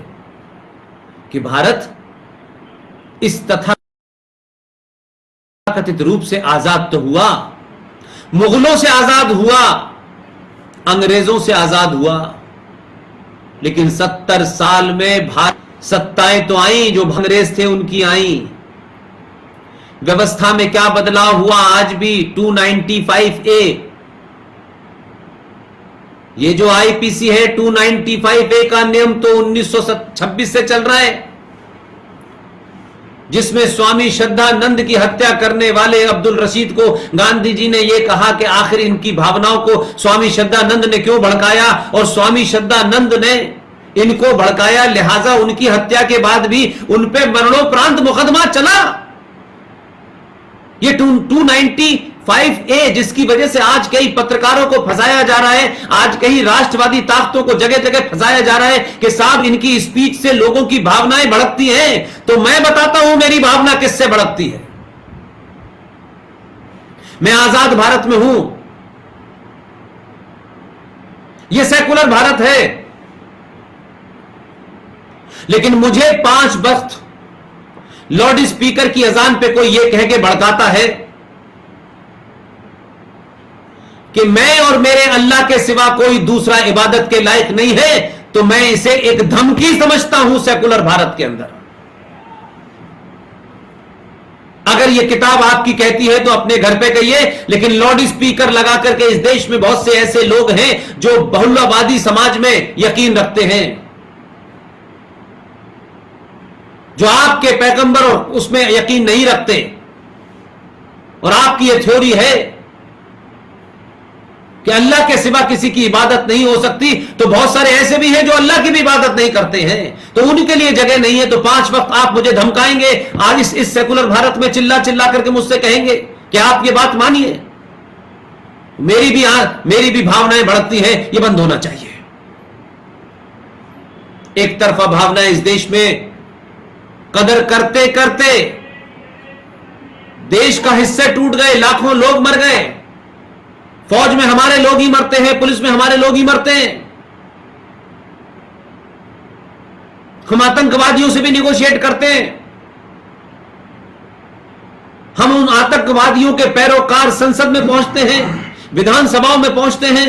Speaker 1: कि भारत इस तथाकथित रूप से आजाद तो हुआ, मुगलों से आजाद हुआ, अंग्रेजों से आजाद हुआ, लेकिन 70 साल में भारत सत्ताएं तो आई, जो अंग्रेज थे उनकी आई। व्यवस्था में क्या बदलाव हुआ? आज भी 295A, ये जो आईपीसी है 295A का नियम तो 1926 से चल रहा है, जिसमें स्वामी श्रद्धानंद की हत्या करने वाले अब्दुल रशीद को गांधी जी ने यह कहा कि आखिर इनकी भावनाओं को स्वामी श्रद्धानंद ने क्यों भड़काया, और स्वामी श्रद्धानंद ने इनको भड़काया, लिहाजा उनकी हत्या के बाद भी उन पे मरणोपरांत मुकदमा चला। ये 295A, जिसकी वजह से आज कई पत्रकारों को फंसाया जा रहा है, आज कई राष्ट्रवादी ताकतों को जगह जगह फंसाया जा रहा है कि साहब इनकी स्पीच से लोगों की भावनाएं भड़कती हैं। तो मैं बताता हूं मेरी भावना किससे भड़कती है। मैं आजाद भारत में हूं, यह सेकुलर भारत है, लेकिन मुझे 5 वक्त लाउड स्पीकर की अजान पे कोई यह कह के भड़काता है कि मैं और मेरे अल्लाह के सिवा कोई दूसरा इबादत के लायक नहीं है, तो मैं इसे एक धमकी समझता हूं सेकुलर भारत के अंदर। अगर यह किताब आपकी कहती है तो अपने घर पे कहिए, लेकिन लाउड स्पीकर लगा करके इस देश में बहुत से ऐसे लोग हैं जो बहुलवादी समाज में यकीन रखते हैं, जो आपके पैगंबर और उसमें यकीन नहीं रखते, और आपकी यह थ्योरी है कि अल्लाह के सिवा किसी की इबादत नहीं हो सकती, तो बहुत सारे ऐसे भी हैं जो अल्लाह की भी इबादत नहीं करते हैं, तो उनके लिए जगह नहीं है। तो 5 वक्त आप मुझे धमकाएंगे आज इस सेकुलर भारत में, चिल्ला चिल्ला करके मुझसे कहेंगे कि आप ये बात मानिए। मेरी भी भावनाएं भड़कती हैं, ये बंद होना चाहिए। एक तरफा भावनाएं इस देश में कदर करते करते देश का हिस्से टूट गए, लाखों लोग मर गए, फौज में हमारे लोग ही मरते हैं, पुलिस में हमारे लोग ही मरते हैं। हम आतंकवादियों से भी निगोशिएट करते हैं, हम उन आतंकवादियों के पैरोकार संसद में पहुंचते हैं, विधानसभाओं में पहुंचते हैं,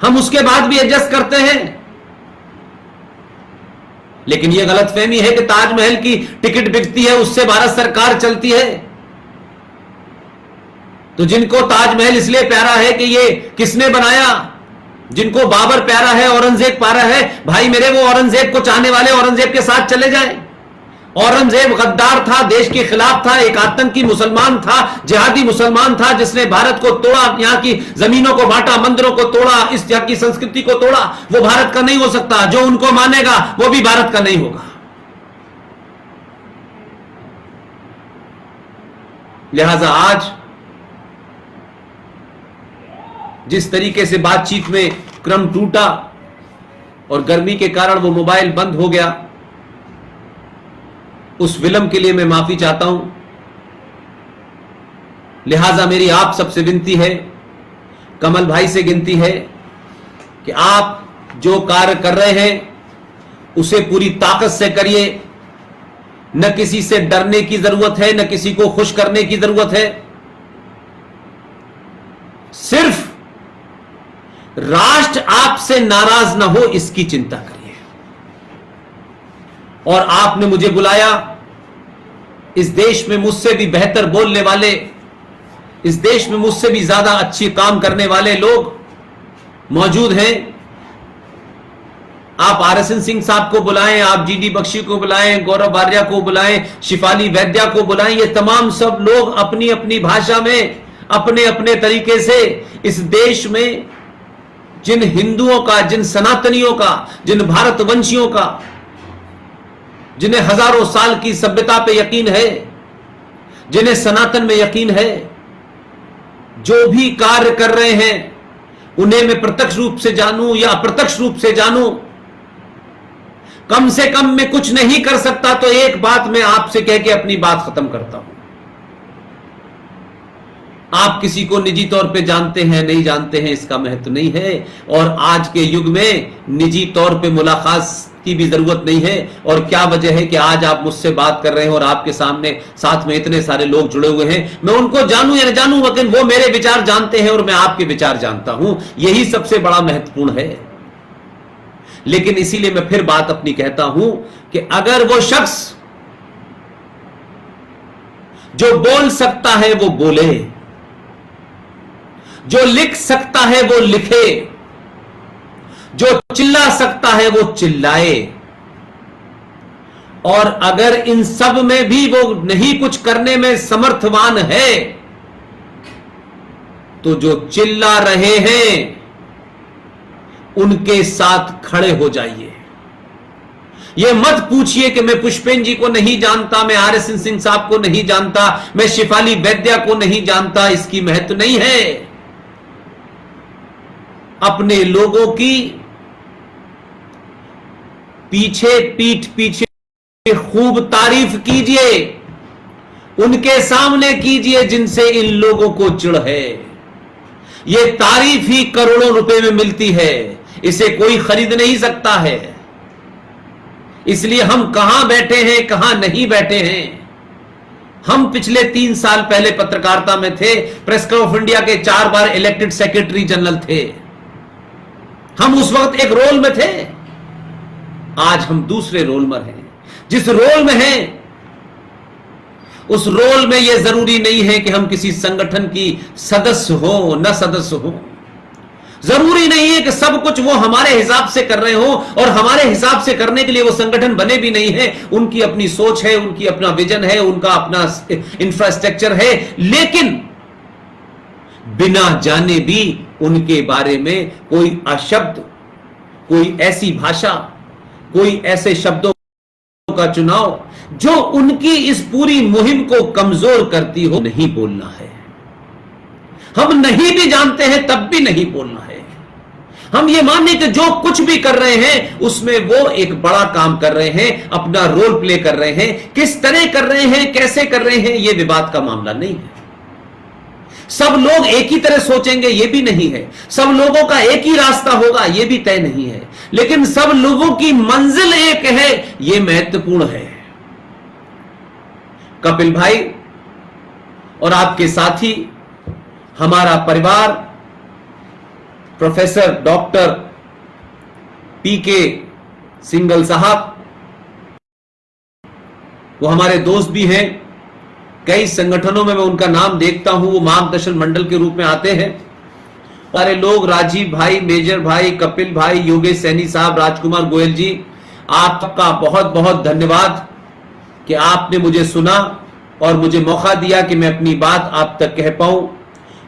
Speaker 1: हम उसके बाद भी एडजस्ट करते हैं। लेकिन यह गलतफहमी है कि ताजमहल की टिकट बिकती है, उससे भारत सरकार चलती है। तो जिनको ताजमहल इसलिए प्यारा है कि ये किसने बनाया, जिनको बाबर प्यारा है, औरंगजेब प्यारा है, भाई मेरे वो औरंगजेब को चाहने वाले औरंगजेब के साथ चले जाएं। औरंगजेब गद्दार था, देश के खिलाफ था, एक आतंकी मुसलमान था, जिहादी मुसलमान था, जिसने भारत को तोड़ा, यहां की जमीनों को बांटा, मंदिरों को तोड़ा, इस यहाँ की संस्कृति को तोड़ा। वो भारत का नहीं हो सकता, जो उनको मानेगा वो भी भारत का नहीं होगा। लिहाजा आज जिस तरीके से बातचीत में क्रम टूटा और गर्मी के कारण वो मोबाइल बंद हो गया, उस विलंब के लिए मैं माफी चाहता हूं। लिहाजा मेरी आप सबसे विनती है, कमल भाई से गिनती है कि आप जो कार्य कर रहे हैं उसे पूरी ताकत से करिए। न किसी से डरने की जरूरत है, न किसी को खुश करने की जरूरत है। सिर्फ राष्ट्र आपसे नाराज ना हो, इसकी चिंता करिए। और आपने मुझे बुलाया, इस देश में मुझसे भी बेहतर बोलने वाले, इस देश में मुझसे भी ज्यादा अच्छी काम करने वाले लोग मौजूद हैं। आप आरएसएन सिंह साहब को बुलाएं, आप जीडी बख्शी को बुलाएं, गौरव बारिया को बुलाएं, शिफाली वैद्या को बुलाएं। ये तमाम सब लोग अपनी अपनी भाषा में, अपने अपने तरीके से इस देश में जिन हिंदुओं का, जिन सनातनियों का, जिन भारतवंशियों का, जिन्हें हजारों साल की सभ्यता पे यकीन है, जिन्हें सनातन में यकीन है, जो भी कार्य कर रहे हैं उन्हें मैं प्रत्यक्ष रूप से जानूं या अप्रत्यक्ष रूप से जानूं, कम से कम मैं कुछ नहीं कर सकता तो एक बात मैं आपसे कह के अपनी बात खत्म करता हूं। आप किसी को निजी तौर पे जानते हैं नहीं जानते हैं, इसका महत्व नहीं है। और आज के युग में निजी तौर पे मुलाकात की भी जरूरत नहीं है। और क्या वजह है कि आज आप मुझसे बात कर रहे हैं और आपके सामने साथ में इतने सारे लोग जुड़े हुए हैं। मैं उनको जानूं या न जानूं, लेकिन वो मेरे विचार जानते हैं और मैं आपके विचार जानता हूं। यही सबसे बड़ा महत्वपूर्ण है। लेकिन इसीलिए मैं फिर बात अपनी कहता हूं कि अगर वो शख्स जो बोल सकता है वो बोले, जो लिख सकता है वो लिखे, जो चिल्ला सकता है वो चिल्लाए, और अगर इन सब में भी वो नहीं कुछ करने में समर्थवान है तो जो चिल्ला रहे हैं उनके साथ खड़े हो जाइए। यह मत पूछिए कि मैं पुष्पेन जी को नहीं जानता, मैं आरएसएन सिंह साहब को नहीं जानता, मैं शिफाली वैद्या को नहीं जानता। इसकी महत्व नहीं है। अपने लोगों की पीछे पीठ पीछे खूब तारीफ कीजिए, उनके सामने कीजिए जिनसे इन लोगों को चिढ़ है। यह तारीफ ही करोड़ों रुपए में मिलती है, इसे कोई खरीद नहीं सकता है। इसलिए हम कहां बैठे हैं, कहां नहीं बैठे हैं। हम पिछले 3 साल पहले पत्रकारिता में थे, प्रेस क्लब ऑफ इंडिया के 4 बार इलेक्टेड सेक्रेटरी जनरल थे। हम उस वक्त एक रोल में थे, आज हम दूसरे रोल में हैं। जिस रोल में हैं उस रोल में यह जरूरी नहीं है कि हम किसी संगठन की सदस्य हो न सदस्य हो। जरूरी नहीं है कि सब कुछ वो हमारे हिसाब से कर रहे हो, और हमारे हिसाब से करने के लिए वो संगठन बने भी नहीं है। उनकी अपनी सोच है, उनकी अपना विजन है, उनका अपना इंफ्रास्ट्रक्चर है, लेकिन बिना जाने भी उनके बारे में कोई अशब्द, कोई ऐसी भाषा, कोई ऐसे शब्दों का चुनाव जो उनकी इस पूरी मुहिम को कमजोर करती हो, नहीं बोलना है। हम नहीं भी जानते हैं तब भी नहीं बोलना है। हम ये मानने कि जो कुछ भी कर रहे हैं उसमें वो एक बड़ा काम कर रहे हैं, अपना रोल प्ले कर रहे हैं। किस तरह कर रहे हैं, कैसे कर रहे हैं, यह विवाद का मामला नहीं है। सब लोग एक ही तरह सोचेंगे यह भी नहीं है, सब लोगों का एक ही रास्ता होगा यह भी तय नहीं है, लेकिन सब लोगों की मंजिल एक है, यह महत्वपूर्ण है। कपिल भाई और आपके साथी, हमारा परिवार, प्रोफेसर डॉक्टर पीके सिंघल साहब, वो हमारे दोस्त भी हैं। कई संगठनों में मैं उनका नाम देखता हूं, वो मार्गदर्शन मंडल के रूप में आते हैं। सारे लोग, राजीव भाई, मेजर भाई, कपिल भाई, योगेश सैनी साहब, राजकुमार गोयल जी, आपका बहुत बहुत धन्यवाद कि आपने मुझे सुना और मुझे मौका दिया कि मैं अपनी बात आप तक कह पाऊं।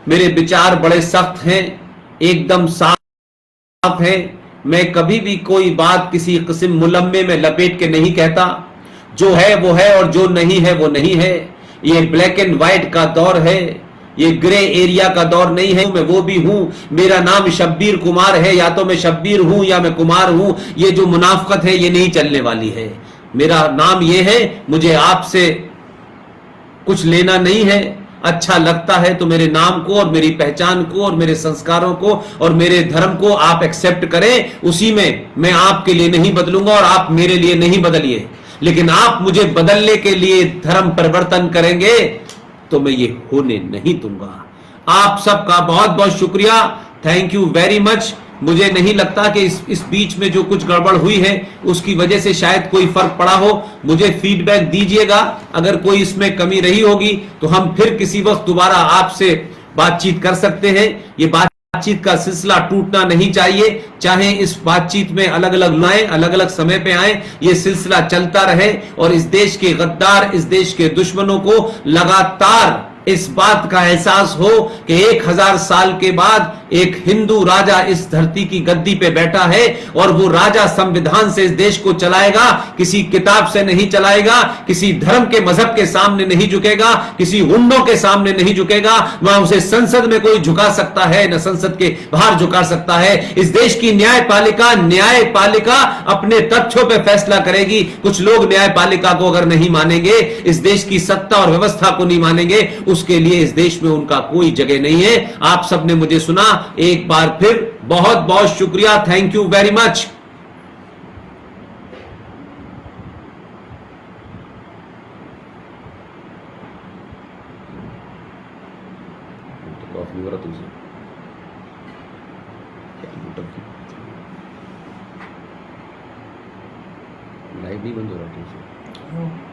Speaker 1: मेरे विचार बड़े सख्त हैं, एकदम साफ हैं। मैं कभी भी कोई बात किसी किस्म मुलम्मे में लपेट के नहीं कहता। जो है वो है और जो नहीं है वो नहीं है। ये ब्लैक एंड व्हाइट का दौर है, ये ग्रे एरिया का दौर नहीं है। मैं वो भी हूं, मेरा नाम शब्बीर कुमार है, या तो मैं शब्बीर हूं या मैं कुमार हूं। ये जो मुनाफकत है ये नहीं चलने वाली है। मेरा नाम ये है, मुझे आपसे कुछ लेना नहीं है। अच्छा लगता है तो मेरे नाम को और मेरी पहचान को और मेरे संस्कारों को और मेरे धर्म को आप एक्सेप्ट करें, उसी में मैं आपके लिए नहीं बदलूंगा और आप मेरे लिए नहीं बदलिए। लेकिन आप मुझे बदलने के लिए धर्म परिवर्तन करेंगे तो मैं ये होने नहीं दूंगा। आप सबका बहुत बहुत शुक्रिया, थैंक यू वेरी मच। मुझे नहीं लगता कि इस बीच में जो कुछ गड़बड़ हुई है उसकी वजह से शायद कोई फर्क पड़ा हो। मुझे फीडबैक दीजिएगा, अगर कोई इसमें कमी रही होगी तो हम फिर किसी वक्त दोबारा आपसे बातचीत कर सकते हैं। ये बातचीत का सिलसिला टूटना नहीं चाहिए, चाहे इस बातचीत में अलग अलग लाएं, अलग अलग समय पे आए, ये सिलसिला चलता रहे और इस देश के गद्दार, इस देश के दुश्मनों को लगातार इस बात का एहसास हो कि 1000 साल के बाद एक हिंदू राजा इस धरती की गद्दी पे बैठा है और वो राजा संविधान से इस देश को चलाएगा, किसी किताब से नहीं चलाएगा, किसी धर्म के मजहब के सामने नहीं झुकेगा, किसी गुंडों के सामने नहीं झुकेगा। वहां उसे संसद में कोई झुका सकता है न संसद के बाहर झुका सकता है। इस देश की न्यायपालिका अपने तथ्यों पे फैसला करेगी। कुछ लोग न्यायपालिका को अगर नहीं मानेंगे, इस देश की सत्ता और व्यवस्था को नहीं मानेंगे, उसके लिए इस देश में उनका कोई जगह नहीं है। आप सबने मुझे सुना, एक बार फिर बहुत बहुत शुक्रिया, thank you very much. Live नहीं बंद हो रहा तुमसे।